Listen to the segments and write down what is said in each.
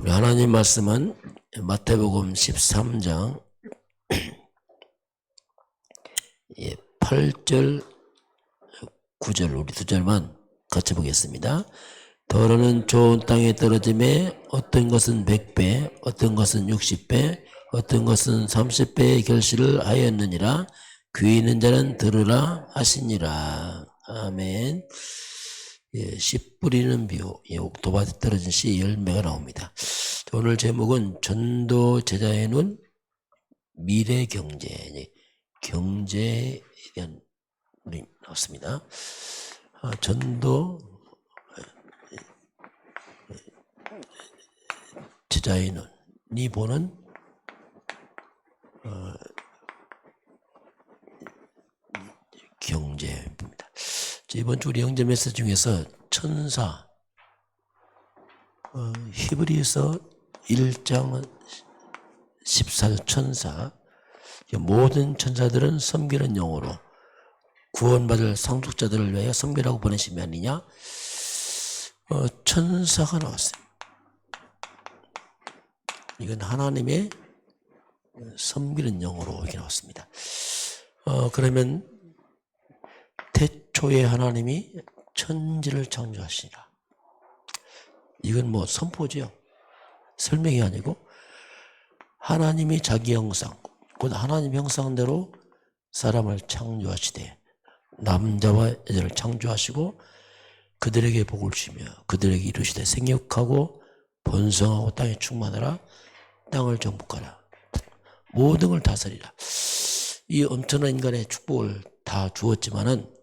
우리 하나님 말씀은 마태복음 13장 8절 9절 우리 두 절만 같이 보겠습니다. 더러는 좋은 땅에 떨어짐에 어떤 것은 100배 어떤 것은 60배 어떤 것은 30배의 결실을 하였느니라. 귀 있는 자는 들으라 하시니라. 아멘. 씨 뿌리는 비유, 옥토밭에 떨어진 씨 열매가 나옵니다. 오늘 제목은 전도 제자의 눈, 미래 경제, 경제에 대한 눈이 나왔습니다. 전도 제자의 눈이 보는 경제입니다. 이번 주 우리 영재 메시지 중에서 천사, 히브리서 1장 14절 천사, 모든 천사들은 섬기는 영으로 구원받을 상속자들을 위하여 섬기라고 보내심이 아니냐. 천사가 나왔어요. 이건 하나님의 섬기는 영으로 이렇게 나왔습니다. 그러면 태초에 하나님이 천지를 창조하시니라. 이건 뭐 선포죠. 설명이 아니고 하나님이 자기 형상, 곧 하나님 형상대로 사람을 창조하시되 남자와 여자를 창조하시고 그들에게 복을 주시며 그들에게 이르시되 생육하고 번성하고 땅에 충만하라. 땅을 정복하라. 모든 걸 다스리라. 이 엄청난 인간의 축복을 다 주었지만은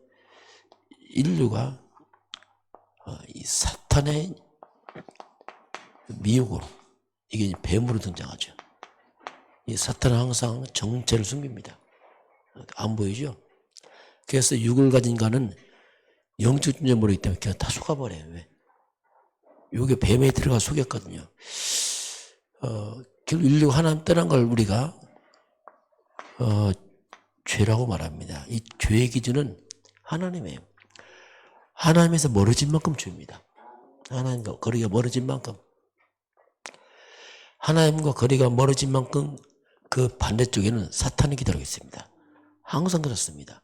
인류가 이 사탄의 미혹으로 이게 뱀으로 등장하죠. 이 사탄은 항상 정체를 숨깁니다. 안 보이죠? 그래서 육을 가진 인간은 영적 존재 모르기 때문에 그냥 다 속아버려요. 왜? 이게 뱀에 들어가 속였거든요. 결국 인류가 하나님 떠난 걸 우리가 죄라고 말합니다. 이 죄의 기준은 하나님이에요. 하나님에서 멀어진 만큼 죄입니다. 하나님과 거리가 멀어진 만큼. 하나님과 거리가 멀어진 만큼 그 반대쪽에는 사탄이 기다리고 있습니다. 항상 그렇습니다.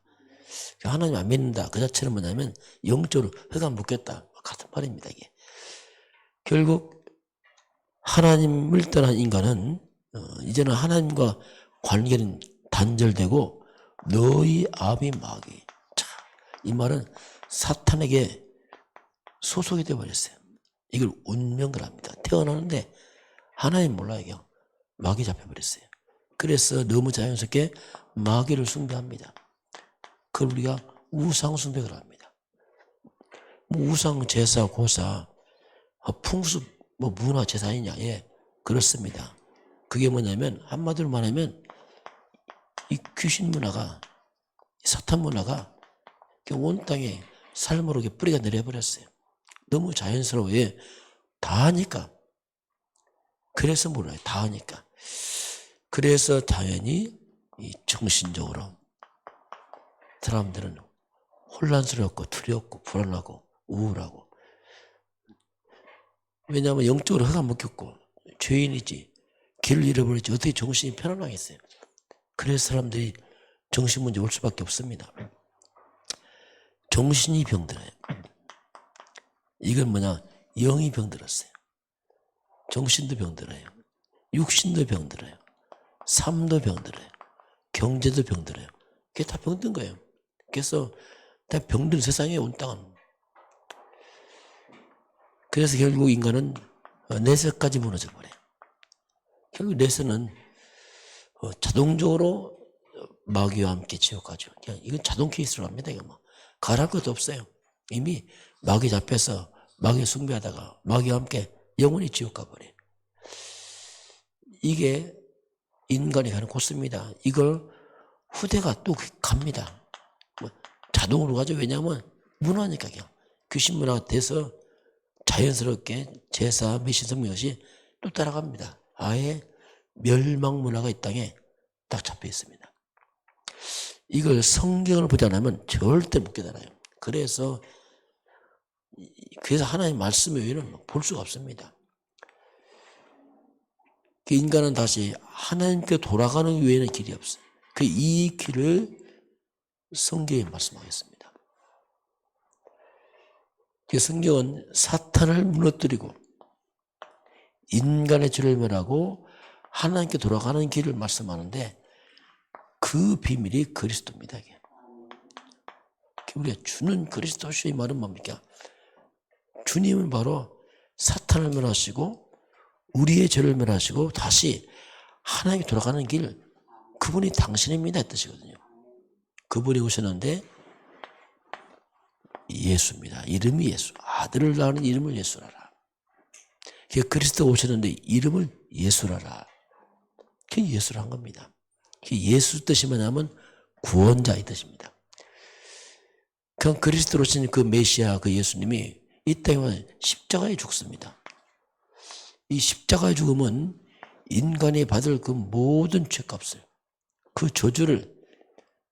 하나님 안 믿는다. 그 자체는 뭐냐면 영적으로 혀가 묶였다. 같은 말입니다. 이게. 결국 하나님을 떠난 인간은 이제는 하나님과 관계는 단절되고 너희 아비 마귀. 자, 이 말은 사탄에게 소속이 되어버렸어요. 이걸 운명을 합니다. 태어나는데 하나님 몰라요. 마귀 잡혀버렸어요. 그래서 너무 자연스럽게 마귀를 숭배합니다. 그걸 우리가 우상 숭배를 합니다. 우상 제사 고사 풍습 문화 제사이냐. 예, 그렇습니다. 그게 뭐냐면 한마디로 말하면 이 귀신 문화가 사탄 문화가 온 땅에 삶으로 뿌리가 내려버렸어요. 너무 자연스러워요. 예, 다 하니까. 그래서 몰라요. 다 하니까. 그래서 당연히 이 정신적으로 사람들은 혼란스럽고 두렵고 불안하고 우울하고. 왜냐하면 영적으로 혀가 먹혔고 죄인이지 길을 잃어버렸지 어떻게 정신이 편안하겠어요. 그래서 사람들이 정신문제 올 수밖에 없습니다. 정신이 병들어요. 이건 뭐냐, 영이 병들었어요. 정신도 병들어요. 육신도 병들어요. 삶도 병들어요. 경제도 병들어요. 그게 다 병든 거예요. 그래서 다 병든 세상에 온 땅은. 그래서 결국 인간은 내세까지 무너져 버려요. 결국 내세는 자동적으로 마귀와 함께 지옥 가죠. 그냥 이건 자동 케이스로 합니다. 이거 뭐 가랄 것도 없어요. 이미 마귀 잡혀서 마귀 숭배하다가 마귀와 함께 영원히 지옥 가버려요. 이게 인간이 가는 코스입니다. 이걸 후대가 또 갑니다. 뭐 자동으로 가죠. 왜냐하면 문화니까 그냥 귀신 문화가 돼서 자연스럽게 제사 미신 섬기는 것이 또 따라갑니다. 아예 멸망 문화가 이 땅에 딱 잡혀 있습니다. 이걸 성경을 보지 않으면 절대 못 깨달아요. 그래서 하나님 말씀 외에는 볼 수가 없습니다. 인간은 다시 하나님께 돌아가는 외에는 길이 없어요. 이 길을 성경에 말씀하겠습니다. 성경은 사탄을 무너뜨리고 인간의 죄를 멸하고 하나님께 돌아가는 길을 말씀하는데 그 비밀이 그리스도입니다. 우리가 주는 그리스도시의 말은 뭡니까? 주님은 바로 사탄을 멸하시고 우리의 죄를 멸하시고 다시 하나님께 돌아가는 길, 그분이 당신입니다 뜻이거든요. 그분이 오셨는데 예수입니다. 이름이 예수. 아들을 낳는 이름을 예수라라. 그리스도가 오셨는데 이름을 예수라라. 그게 예수를 한 겁니다. 예수 뜻이 뭐냐면 구원자 이 뜻입니다. 그냥 그리스도로 오신 그 메시아 그 예수님이 이 땅에 십자가에 죽습니다. 이 십자가의 죽음은 인간이 받을 그 모든 죄값을, 그 저주를,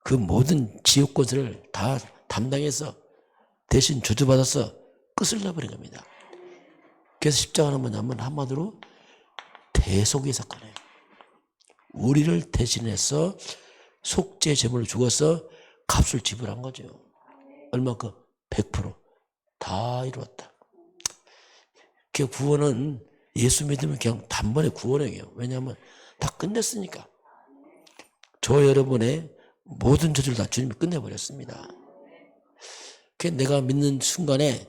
그 모든 지옥 권세를 다 담당해서 대신 저주받아서 끝을 내버린 겁니다. 그래서 십자가는 뭐냐면 한마디로 대속의 사건이에요. 우리를 대신해서 속죄 제물을 죽어서 값을 지불한 거죠. 얼마큼? 100%다 이루었다. 그 구원은 예수 믿으면 그냥 단번에 구원해요. 왜냐하면 다 끝냈으니까. 저 여러분의 모든 저주를 다 주님이 끝내버렸습니다. 그 내가 믿는 순간에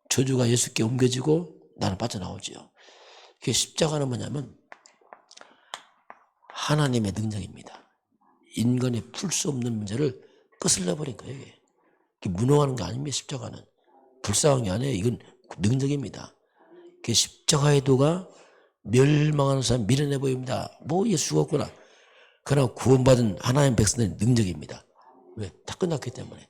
저주가 예수께 옮겨지고 나는 빠져나오지요. 그 십자가는 뭐냐면 하나님의 능력입니다. 인간이 풀 수 없는 문제를 끝을 내버린 거예요. 이게 무능하는 게 아닙니다. 십자가는 불쌍한 게 아니에요. 이건 능력입니다. 그 십자가의 도가 멸망하는 사람 밀어내 보입니다. 뭐 예수 죽었구나. 그러나 구원받은 하나님 백성의 능력입니다. 왜? 다 끝났기 때문에.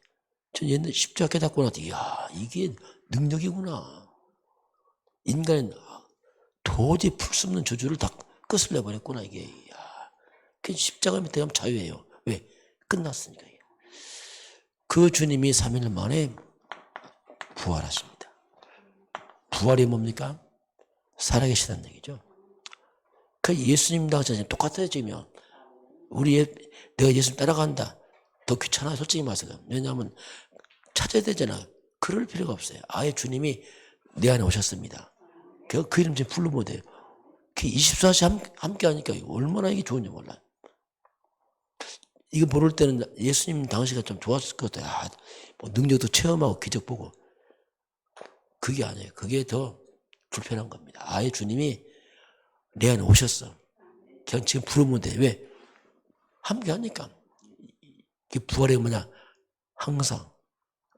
전 옛날에 십자가 깨닫고 나서 이야 이게 능력이구나. 인간은 도저히 풀 수 없는 저주를 다 끝을 내버렸구나 이게. 이야. 그 십자가 밑에 가면 자유예요. 왜? 끝났으니까. 그 주님이 3일 만에 부활하십니다. 부활이 뭡니까? 살아계시다는 얘기죠. 그 예수님과 같이 똑같아요 지금. 내가 예수님 따라간다. 더 귀찮아 솔직히 말해서. 왜냐하면 찾아야 되잖아. 그럴 필요가 없어요. 아예 주님이 내 안에 오셨습니다. 그 이름 지금 불러 못해요. 24시 함께 하니까 얼마나 이게 좋은지 몰라요. 이거 모를 때는 예수님 당시가 좀 좋았을 것 같아요. 뭐 능력도 체험하고 기적 보고. 그게 아니에요. 그게 더 불편한 겁니다. 아예 주님이 내 안에 오셨어. 그냥 지금 부르면 돼. 왜? 함께 하니까. 부활이 뭐냐? 항상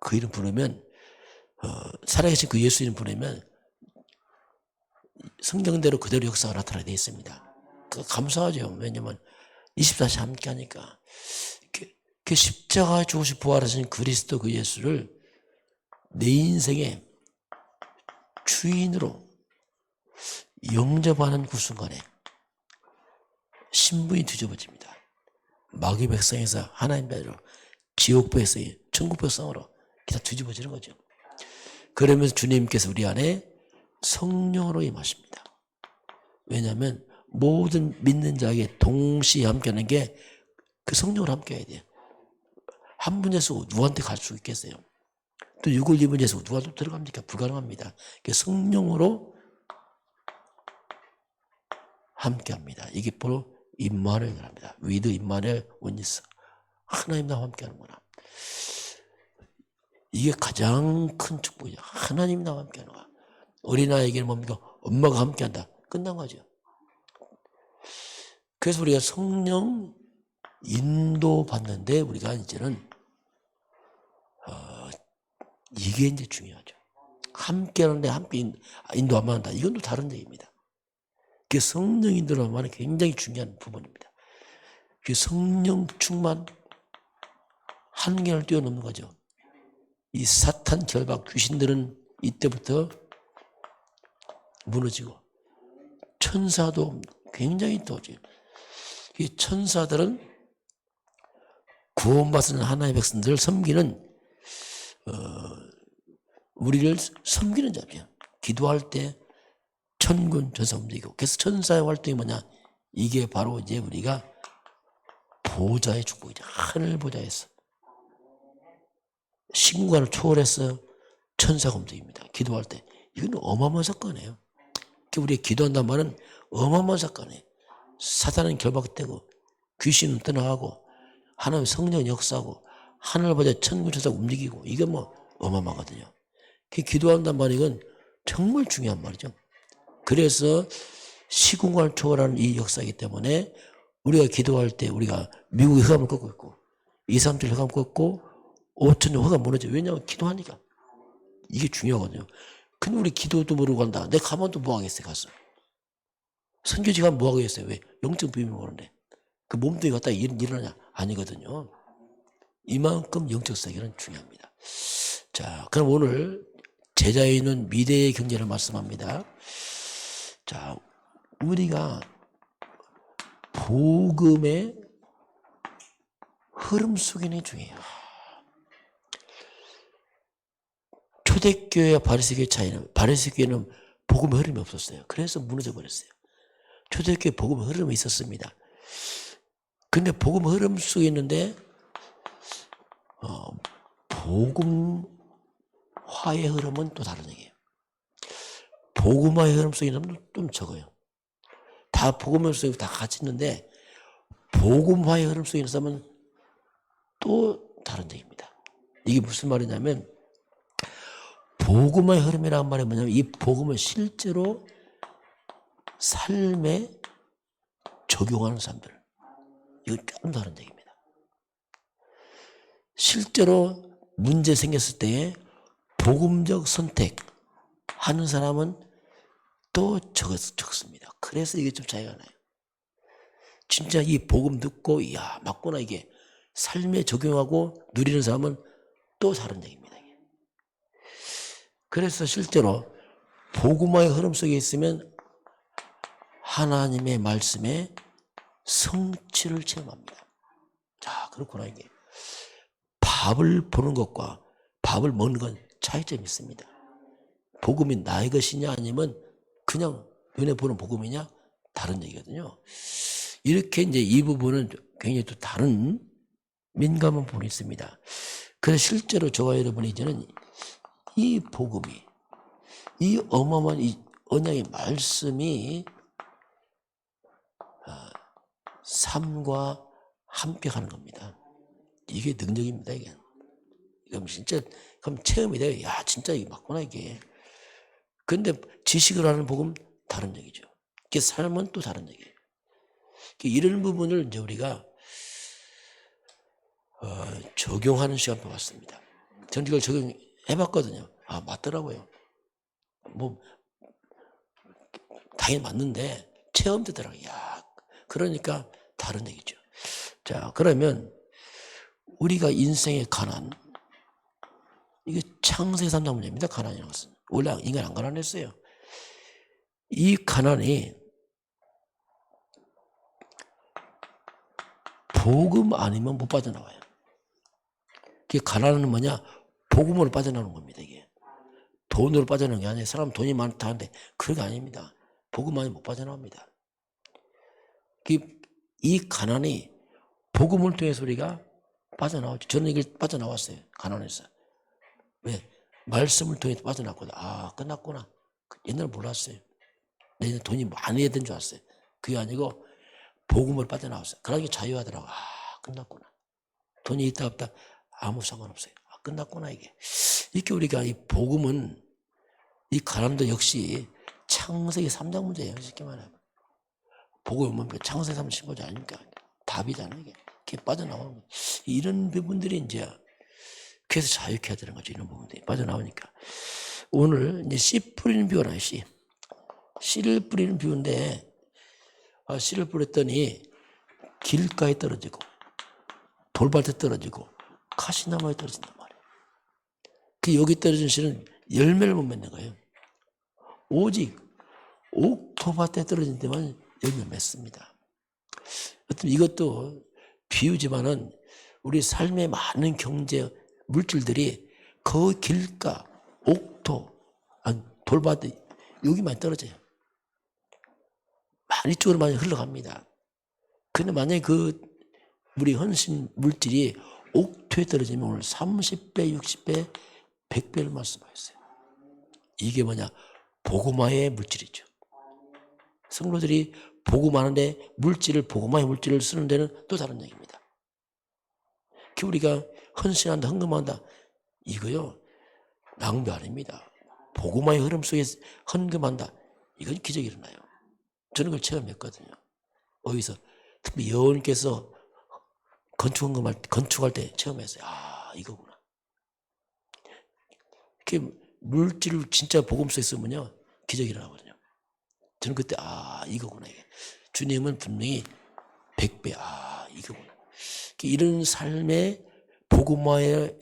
그 이름 부르면 살아계신 그 예수 이름 부르면 성경대로 그대로 역사가 나타나게 되어 있습니다. 감사하죠. 왜냐면 24시 함께 하니까. 그 십자가에 죽으시 부활하신 그리스도 그 예수를 내 인생의 주인으로 영접하는 그 순간에 신분이 뒤집어집니다. 마귀 백성에서 하나님 배로 지옥 백성이 천국 백성으로 다 뒤집어지는 거죠. 그러면서 주님께서 우리 안에 성령으로 임하십니다. 왜냐하면 모든 믿는 자에게 동시에 함께하는 게 그 성령으로 함께해야 돼요. 한 분에서 누구한테 갈 수 있겠어요? 또 6월 2분에서 누가 또 들어갑니까? 불가능합니다. 성령으로 함께합니다. 이게 바로 임마누엘 합니다. 위드 임마누엘 원니스. 하나님 나와 함께하는구나. 이게 가장 큰 축복이죠. 하나님 나와 함께하는 거야. 어린아이에게는 뭡니까? 엄마가 함께한다. 끝난 거죠. 그래서 우리가 성령 인도받는데 우리가 이제는 이게 이제 중요하죠. 함께하는데 함께 인도하면 한다. 이건 또 다른 얘기입니다. 그 성령 인도라는 굉장히 중요한 부분입니다. 그 성령 충만 한계를 뛰어넘는 거죠. 이 사탄 결박 귀신들은 이때부터 무너지고 천사도 굉장히 또지. 이 천사들은 구원받은 하나님의 백성들을 섬기는 우리를 섬기는 자입니다. 기도할 때 천군 천사 움직이고. 그래서 천사의 활동이 뭐냐? 이게 바로 이제 우리가 보좌의 축복이죠. 하늘 보좌에서 신관을 초월해서 천사가 움직입니다. 기도할 때. 이건 어마어마한 사건이에요. 우리가 기도한단 말은 어마어마한 사건이에요. 사단은 결박되고 귀신은 떠나가고 하나님 성령 역사하고 하늘 보좌 천군 천사가 움직이고 이게 뭐 어마어마하거든요. 기도한단 말이 이건 정말 중요한 말이죠. 그래서 시공간을 초월하는 이 역사이기 때문에 우리가 기도할 때 우리가 미국의 흑암을 꺾고 있고 237 흑암 꺾고 5천년 흑암 무너져. 왜냐하면 기도하니까. 이게 중요하거든요. 근데 우리 기도도 모르고 간다. 내가 가만도 뭐 하겠어요, 가서. 선교지 가면 뭐 하겠어요? 왜? 영적 비밀 모르는데. 그 몸뚱이 갖다 일어나냐? 아니거든요. 이만큼 영적 세계는 중요합니다. 자, 그럼 오늘 제자에 있는 미래의 경제를 말씀합니다. 자, 우리가 복음의 흐름 속에는 중요해요. 초대교회와 바리새교의 차이는 바리새교회는 복음의 흐름이 없었어요. 그래서 무너져 버렸어요. 초대교회 복음의 흐름이 있었습니다. 근데 복음의 흐름 속에 있는데 복음화의 흐름은 또 다른 얘기예요. 복음화의 흐름 속에 있는 좀 적어요. 다 복음의 속에 다 같이 있는데 복음화의 흐름 속에 있는 사람은 또 다른 얘기입니다. 이게 무슨 말이냐면 복음의 흐름이라는 말이 뭐냐면 이 복음을 실제로 삶에 적용하는 사람들. 이건 조금 다른 얘기입니다. 실제로 문제 생겼을 때 복음적 선택하는 사람은 또 적습니다. 그래서 이게 좀 차이가 나요. 진짜 이 복음 듣고 이야 맞구나 이게 삶에 적용하고 누리는 사람은 또 다른 얘기입니다. 그래서 실제로 복음화의 흐름 속에 있으면 하나님의 말씀에 성취를 체험합니다. 자, 그렇구나 이게. 밥을 보는 것과 밥을 먹는 건 차이점이 있습니다. 복음이 나의 것이냐 아니면 그냥 눈에 보는 복음이냐 다른 얘기거든요. 이렇게 이제 이 부분은 굉장히 또 다른 민감한 부분이 있습니다. 그래서 실제로 저와 여러분이 이제는 이 복음이 이 어마어마한 이 언약의 말씀이 삶과 함께 가는 겁니다. 이게 능력입니다. 이게. 그럼 진짜 그럼 체험이 돼요. 야 진짜 이게 맞구나 이게. 근데 지식을 하는 복음 다른 얘기죠. 이게 삶은 또 다른 얘기예요. 이런 부분을 이제 우리가 적용하는 시간도 왔습니다. 저는 이걸 적용해봤거든요. 아 맞더라고요. 뭐 당연히 맞는데 체험되더라고요. 야 그러니까 다른 얘기죠. 자 그러면 우리가 인생의 가난 이게 창세기 3장 문제입니다. 가난이라는 것은 원래 인간 안 가난했어요. 이 가난이 복음 아니면 못 빠져나와요. 이게 가난은 뭐냐? 복음으로 빠져나오는 겁니다. 이게 돈으로 빠져나오는 게 아니에요. 사람 돈이 많다 하는데 그게 아닙니다. 복음 아니면 못 빠져나옵니다. 이 가난이 복음을 통해서 우리가 빠져나오죠. 저는 이걸 빠져나왔어요. 가난에서. 왜? 말씀을 통해서 빠져나왔거든. 아 끝났구나. 옛날에 몰랐어요. 내가 돈이 많이 해야 되는 줄 알았어요. 그게 아니고 복음을 빠져나왔어요. 그러니 자유하더라고. 아 끝났구나. 돈이 있다 없다 아무 상관없어요. 아 끝났구나 이게. 이렇게 우리가 이 복음은 이 가난도 역시 창세기 3장 문제예요. 쉽게 말하면. 복음은 창세기 3장 신고자 아닙니까? 답이잖아요. 이게. 이렇게 빠져나오는 거예요. 이런 부분들이 이제 그래서 자유케 해야 되는 거죠. 이런 부분들이 빠져나오니까. 오늘 이제 씨 뿌리는 비유라요. 씨를 뿌리는 비유인데 씨를 뿌렸더니 길가에 떨어지고 돌밭에 떨어지고 가시나무에 떨어진단 말이에요. 그 여기 떨어진 씨는 열매를 못 맺는 거예요. 오직 옥토밭에 떨어진 데만 열매를 맺습니다. 이것도 비유지만은 우리 삶의 많은 경제 물질들이 그 길가, 옥토, 돌밭에 여기만 떨어져요. 이쪽으로 많이 흘러갑니다. 근데 만약에 그 우리 헌신 물질이 옥토에 떨어지면 오늘 30배, 60배, 100배를 말씀하셨어요. 이게 뭐냐? 복음화의 물질이죠. 성도들이 복음하는데 복음화의 물질을 쓰는 데는 또 다른 얘기입니다. 우리가 헌신한다, 헌금한다, 이거요 낭비 아닙니다. 복음화의 흐름 속에 헌금한다, 이건 기적이 일어나요. 저는 그걸 체험했거든요. 어디서? 특히 여원께서 건축할 때 체험했어요. 아, 이거구나. 이렇게 물질을 진짜 복음 속에 쓰면요 기적이 일어나거든요. 저는 그때 이거구나. 이게. 주님은 분명히 100배, 이거구나. 이런 삶의 복음화의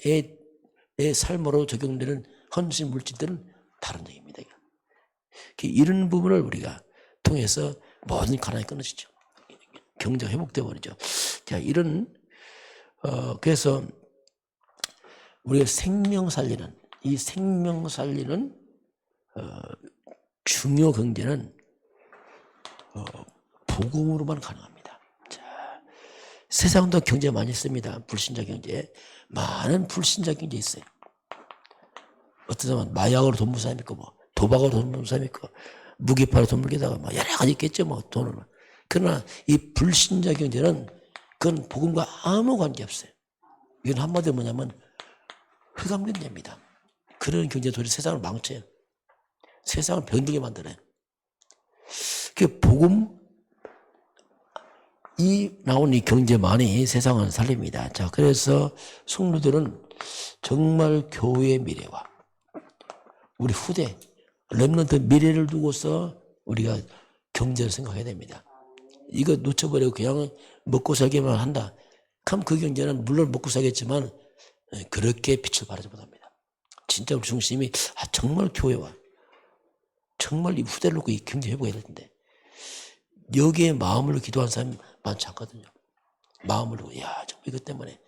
삶으로 적용되는 헌신 물질들은 다른 얘기입니다. 이런 부분을 우리가 통해서 모든 가난이 끊어지죠. 경제가 회복되어 버리죠. 자, 이런 그래서 우리가 이 생명 살리는 중요 경제는 복음으로만 가능합니다. 자, 세상도 경제 많이 씁니다. 불신자 경제. 많은 불신자 경제 있어요. 어떤 사람은 마약으로 돈 무사합니까? 도박으로 돈 무사합니까? 무기파로 돈 물게다가 여러 가지 있겠죠. 돈은. 그러나 이 불신자 경제는 그건 복음과 아무 관계 없어요. 이건 한마디로 뭐냐면 흑암 경제입니다. 그런 경제들이 세상을 망쳐요. 세상을 병들게 만드네. 복음이 나온 이 경제만이 세상을 살립니다. 자, 그래서 성도들은 정말 교회의 미래와 우리 후대, 렘넌트 미래를 두고서 우리가 경제를 생각해야 됩니다. 이거 놓쳐버리고 그냥 먹고 살기만 한다. 그럼 그 경제는 물론 먹고 살겠지만 그렇게 빛을 발하지 못합니다. 진짜 우리 중심이 정말 교회와 정말 이 후대를 놓고 이 경제 회복해야 되는데 여기에 마음으로 기도하는 사람이 많지 않거든요. 마음으로 정말 이것 때문에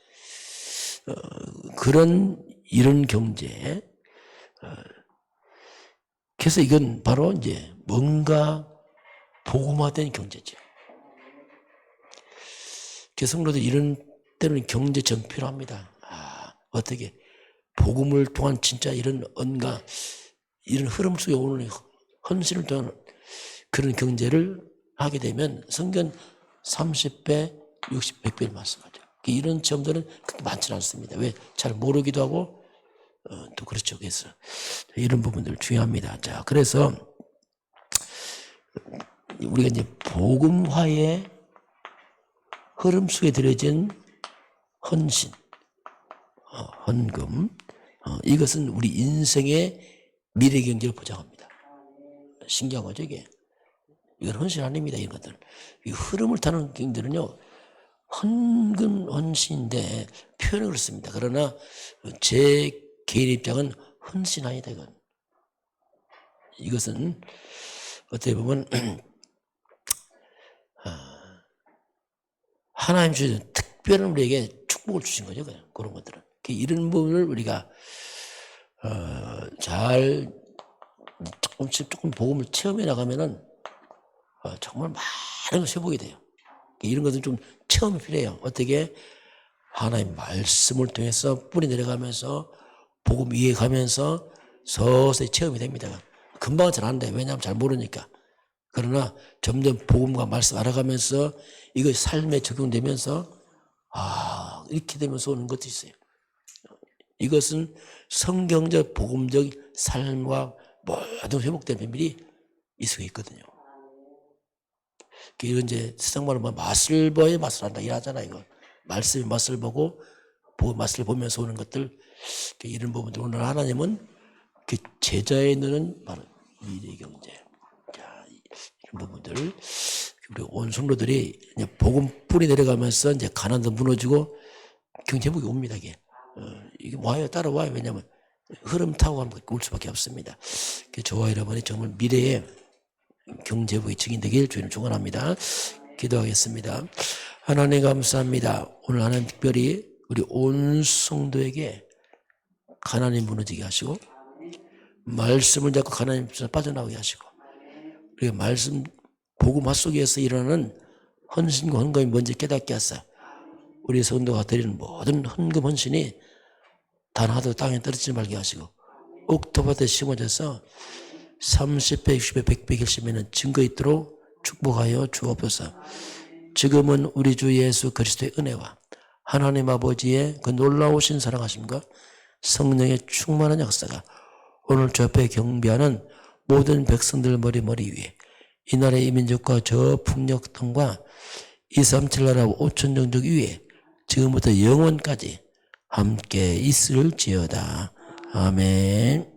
이런 경제 그래서 이건 바로 이제 뭔가 복음화된 경제죠. 성도들 이런 때는 경제점 필요합니다. 어떻게 복음을 통한 진짜 이런 이런 흐름 속에 오는 헌신을 통한 그런 경제를 하게 되면 성경 30배, 60, 100배를 말씀하죠. 이런 점들은 그렇게 많지는 않습니다. 왜? 잘 모르기도 하고 또 그렇죠. 그래서 이런 부분들 중요합니다. 자, 그래서 우리가 이제 복음화의 흐름 속에 들어진 헌신, 헌금, 이것은 우리 인생의 미래 경제를 보장합니다. 신기한 거죠, 이게. 이건 헌신 아닙니다, 이런 것들. 이 흐름을 타는 경제는요, 헌금, 헌신인데 표현은 그렇습니다. 그러나 제 개인 입장은 헌신 아니다, 이건. 이것은 어떻게 보면 하나님 주신 특별한 우리에게 축복을 주신 거죠. 그런 것들은. 이런 부분을 우리가 잘 조금 복음을 체험해 나가면은 정말 많은 것이 회복이 돼요. 이런 것은 좀 체험이 필요해요. 어떻게 하나님 말씀을 통해서 뿌리 내려가면서 복음 이해가면서 서서히 체험이 됩니다. 금방 잘 안 돼요. 왜냐하면 잘 모르니까. 그러나 점점 복음과 말씀 알아가면서 이거 삶에 적용되면서 이렇게 되면서 오는 것도 있어요. 이것은 성경적 복음적 삶과 모든 회복된 비밀이 이 속에 있거든요. 이건 이제 세상 말로 맛을 보에 맛을 한다 이러잖아. 이거 말씀이 맛을 보고 맛을 보면서 오는 것들 이런 부분들 오늘 하나님은 그 제자에 있는 바로 미래 경제. 이런 부분들 우리 온 성도들이 이제 복음 뿌리 내려가면서 이제 가난도 무너지고 경제 회복이 옵니다. 이게 와요, 따라와요. 왜냐하면 흐름 타고 가면 올 수밖에 없습니다. 저와 여러분이 정말 미래의 경제 회복의 증인 되길 주님 축원합니다. 기도하겠습니다. 하나님 감사합니다. 오늘 하나님 특별히 우리 온 성도에게 가난이 무너지게 하시고 말씀을 잡고 가난에서 빠져나오게 하시고 우리가 말씀 복음 속에서 일어나는 헌신과 헌금이 뭔지 깨닫게 하사 우리 성도가 드리는 모든 헌금 헌신이 단 하나도 땅에 떨어지지 말게 하시고 옥토밭에 심어져서 30배, 60배, 100배 결심에는 증거 있도록 축복하여 주옵소서. 지금은 우리 주 예수 그리스도의 은혜와 하나님 아버지의 그 놀라우신 사랑하심과 성령의 충만한 역사가 오늘 저 앞에 경배하는 모든 백성들 머리 위에 이 나라의 이민족과 저 풍력 땅과 237 나라 5천 종족 위에 지금부터 영원까지 함께 있을지어다. 아멘.